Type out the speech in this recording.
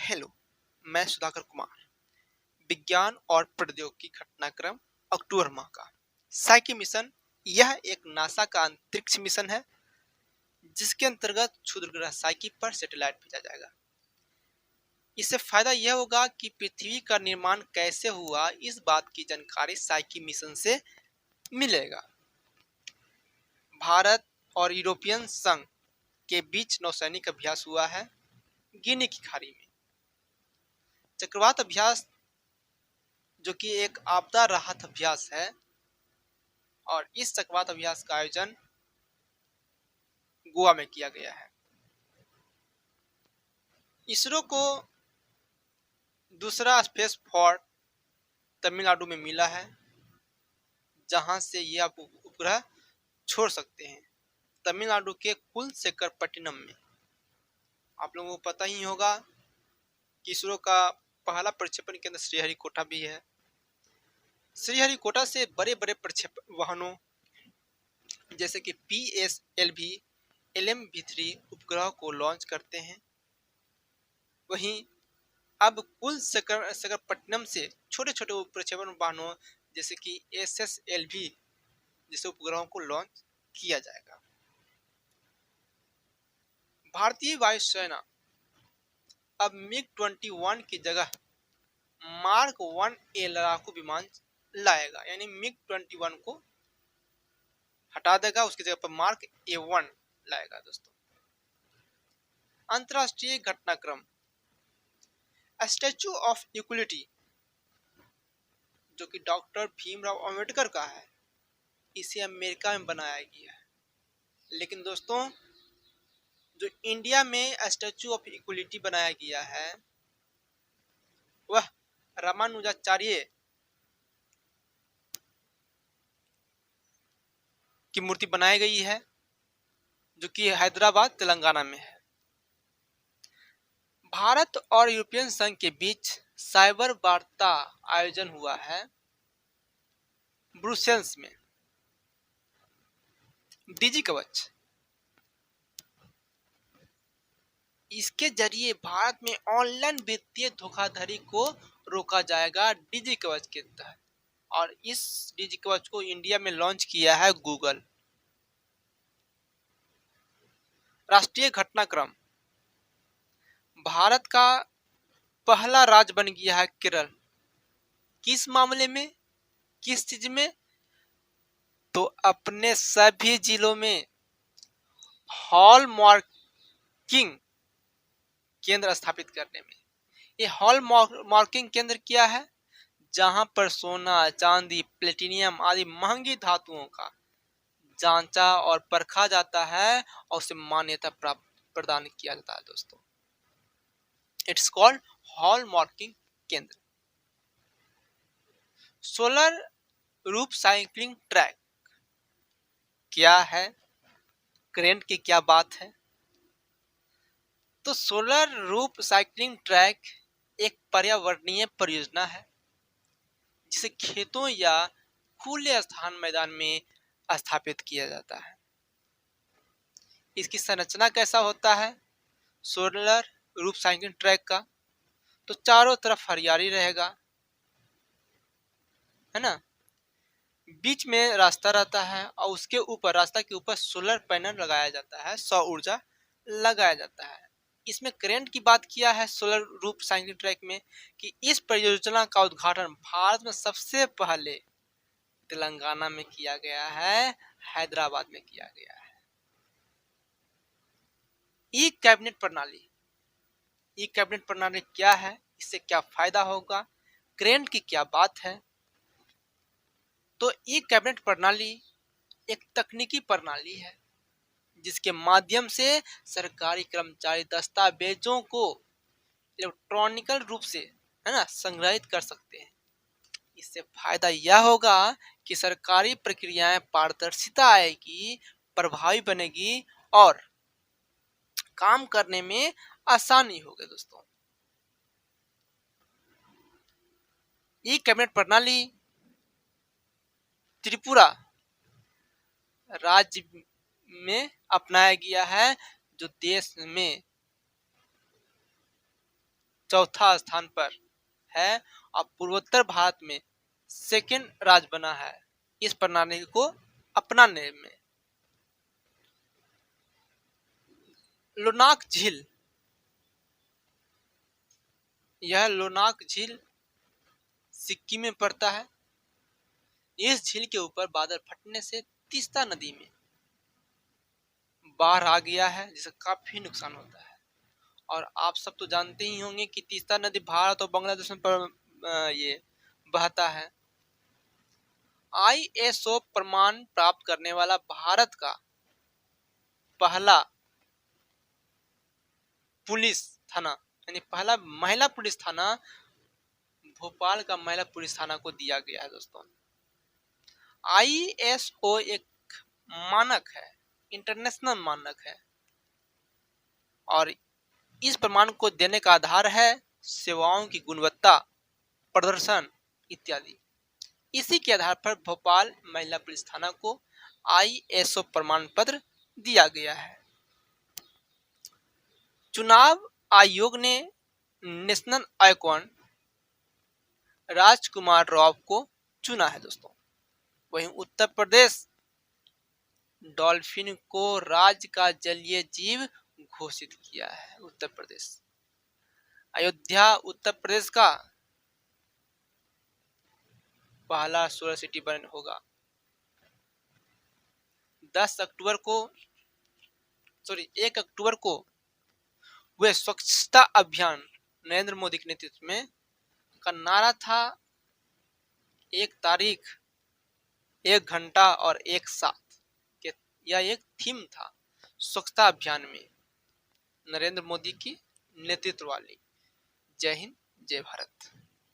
Hello, मैं सुधाकर कुमार। विज्ञान और प्रौद्योगिकी घटनाक्रम अक्टूबर माह का साइकी मिशन। यह एक नासा का अंतरिक्ष मिशन है जिसके अंतर्गत क्षुद्र ग्रह साइकी पर सैटेलाइट भेजा जाएगा। इससे फायदा यह होगा कि पृथ्वी का निर्माण कैसे हुआ, इस बात की जानकारी साइकी मिशन से मिलेगा। भारत और यूरोपियन संघ के बीच नौसैनिक अभ्यास हुआ है गिनी की खाड़ी में। चक्रवात अभ्यास जो कि एक आपदा राहत अभ्यास है, और इस चक्रवात अभ्यास का आयोजन गोवा में किया गया है। इसरो को दूसरा स्पेस फोर्ट तमिलनाडु में मिला है, जहां से ये आप उपग्रह छोड़ सकते हैं। तमिलनाडु के कुलशेखरपट्टनम में। आप लोगों को पता ही होगा कि इसरो का पहला प्रक्षेपण केंद्र श्रीहरिकोटा भी है। श्रीहरिकोटा से बड़े बड़े प्रक्षेपण वाहनों जैसे कि PSLV LMV3 उपग्रह को लॉन्च करते हैं। वहीं अब कुलशेखरपट्टनम से छोटे छोटे प्रक्षेपण वाहनों जैसे कि SSLV जैसे उपग्रहों को लॉन्च किया जाएगा। भारतीय वायुसेना अब MiG-21 की जगह मार्क 1A लड़ाकू विमान लाएगा, यानी MiG-21 को हटा देगा, उसकी जगह पर मार्क A1 लाएगा। दोस्तों, अंतरराष्ट्रीय घटनाक्रम स्टैचू ऑफ इक्वलिटी जो कि डॉक्टर भीमराव अंबेडकर का है, इसे अमेरिका में बनाया गया है। लेकिन दोस्तों, जो इंडिया में स्टैचू ऑफ इक्वलिटी बनाया गया है वह रामानुजाचार्य की मूर्ति बनाई गई है, जो कि हैदराबाद तेलंगाना में है। भारत और यूरोपियन संघ के बीच साइबर वार्ता आयोजन हुआ है ब्रुसेल्स में। डिजी कवच, इसके जरिए भारत में ऑनलाइन वित्तीय धोखाधड़ी को रोका जाएगा डिजी कवच के तहत, और इस डिजी कवच को इंडिया में लॉन्च किया है गूगल। राष्ट्रीय घटनाक्रम, भारत का पहला राज्य बन गया है केरल। किस मामले में, किस चीज में? तो अपने सभी जिलों में हॉल मार्किंग केंद्र स्थापित करने में। ये हॉल मार्किंग केंद्र क्या है? जहां पर सोना, चांदी, प्लेटिनियम आदि महंगी धातुओं का जांचा और परखा जाता है और उसे मान्यता प्राप्त प्रदान किया जाता है। दोस्तों, इट्स कॉल्ड हॉल मार्किंग केंद्र। सोलर रूफ साइक्लिंग ट्रैक क्या है, करेंट की क्या बात है? तो सोलर रूफ साइक्लिंग ट्रैक एक पर्यावरणीय परियोजना है जिसे खेतों या खुले स्थान मैदान में स्थापित किया जाता है। इसकी संरचना कैसा होता है सोलर रूफ साइक्लिंग ट्रैक का? तो चारों तरफ हरियाली रहेगा, है ना। बीच में रास्ता रहता है और उसके ऊपर, रास्ता के ऊपर सोलर पैनल लगाया जाता है, सौर ऊर्जा लगाया जाता है। इसमें करंट की बात किया है सोलर रूफ साइक्लिंग ट्रैक में कि इस परियोजना का उद्घाटन भारत में सबसे पहले तेलंगाना में किया गया है, हैदराबाद में किया गया है। ई कैबिनेट प्रणाली, ई कैबिनेट प्रणाली क्या है, इससे क्या फायदा होगा, करंट की क्या बात है? तो ई कैबिनेट प्रणाली एक तकनीकी प्रणाली है जिसके माध्यम से सरकारी कर्मचारी दस्तावेजों को इलेक्ट्रॉनिकल रूप से, है ना, संग्रहित कर सकते हैं। इससे फायदा यह होगा कि सरकारी प्रक्रियाएं पारदर्शिता आएगी, प्रभावी बनेगी और काम करने में आसानी होगी। दोस्तों, ई कैबिनेट प्रणाली त्रिपुरा राज्य में अपनाया गया है, जो देश में चौथा स्थान पर है और पूर्वोत्तर भारत में सेकेंड राज्य बना है इस प्रणाली को अपनाने में। लोनाक झील, यह लोनाक झील सिक्किम में पड़ता है। इस झील के ऊपर बादल फटने से तीस्ता नदी में बाढ़ आ गया है जिससे काफी नुकसान होता है। और आप सब तो जानते ही होंगे कि तीस्ता नदी भारत और बांग्लादेश में ये बहता है। ISO प्रमाण प्राप्त करने वाला भारत का पहला पुलिस थाना यानी पहला महिला पुलिस थाना भोपाल का महिला पुलिस थाना को दिया गया है दोस्तों। ISO एक मानक है, इंटरनेशनल मानक है और इस प्रमाण को देने का आधार है सेवाओं की गुणवत्ता, प्रदर्शन इत्यादि। इसी के आधार पर भोपाल महिला पुलिस थाना को ISO प्रमाण पत्र दिया गया है। चुनाव आयोग ने नेशनल आइकॉन राजकुमार राव को चुना है दोस्तों। वहीं उत्तर प्रदेश डॉल्फिन को राज्य का जलीय जीव घोषित किया है। उत्तर प्रदेश, अयोध्या उत्तर प्रदेश का पहला सोलर सिटी बन होगा। 1 अक्टूबर को वे स्वच्छता अभियान नरेंद्र मोदी के नेतृत्व में का नारा था 1 तारीख 1 घंटा और 1 साथ। यह एक थीम था स्वच्छता अभियान में नरेंद्र मोदी की नेतृत्व वाली। जय हिंद, जय भारत।